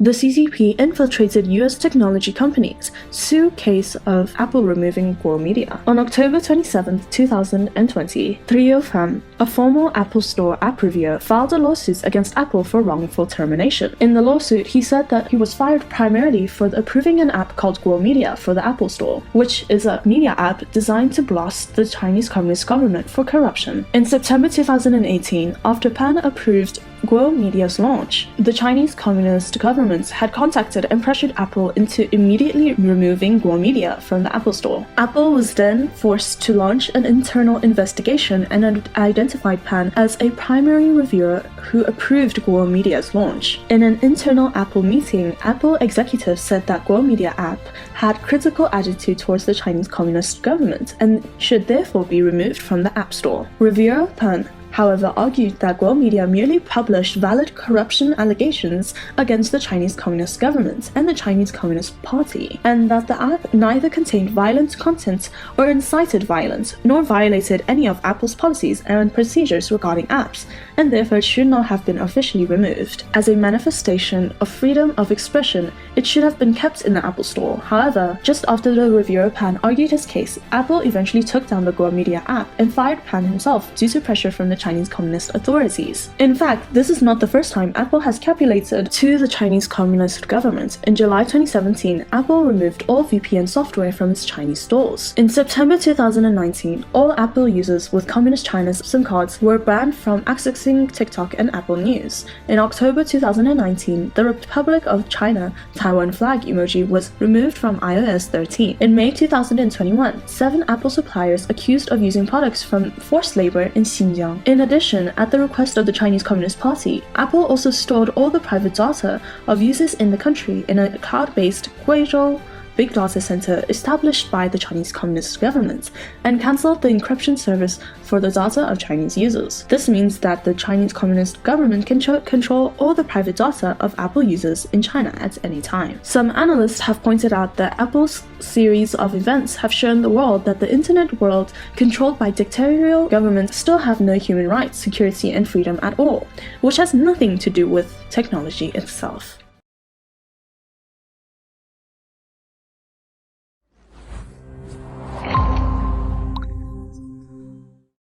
The CCP infiltrated US technology companies, sue case of Apple removing Guo Media. On October 27, 2020, Trio Pham, a former Apple Store app reviewer, filed a lawsuit against Apple for wrongful termination. In the lawsuit, he said that he was fired primarily for approving an app called Guo Media for the Apple Store, which is a media app designed to blast the Chinese Communist government for corruption. In September 2018, after Pan approved Guo Media's launch, the Chinese Communist government had contacted and pressured Apple into immediately removing Guo Media from the Apple Store. Apple was then forced to launch an internal investigation and identified Pan as a primary reviewer who approved Guo Media's launch. In an internal Apple meeting, Apple executives said that Guo Media app had critical attitude towards the Chinese Communist government and should therefore be removed from the App Store. Reviewer Pan, however, argued that Guo Media merely published valid corruption allegations against the Chinese Communist government and the Chinese Communist Party, and that the app neither contained violent content or incited violence, nor violated any of Apple's policies and procedures regarding apps, and therefore should not have been officially removed. As a manifestation of freedom of expression, it should have been kept in the Apple Store. However, just after the reviewer Pan argued his case, Apple eventually took down the Guo Media app and fired Pan himself due to pressure from the Chinese Communist authorities. In fact, this is not the first time Apple has capitulated to the Chinese Communist government. In July 2017, Apple removed all VPN software from its Chinese stores. In September 2019, all Apple users with Communist China's SIM cards were banned from accessing TikTok and Apple News. In October 2019, the Republic of China Taiwan flag emoji was removed from iOS 13. In May 2021, 7 Apple suppliers accused of using products from forced labor in Xinjiang. In addition, at the request of the Chinese Communist Party, Apple also stored all the private data of users in the country in a cloud-based Guizhou big data center established by the Chinese Communist government and cancelled the encryption service for the data of Chinese users. This means that the Chinese Communist government can control all the private data of Apple users in China at any time. Some analysts have pointed out that Apple's series of events have shown the world that the internet world controlled by dictatorial governments still have no human rights, security, and freedom at all, which has nothing to do with technology itself.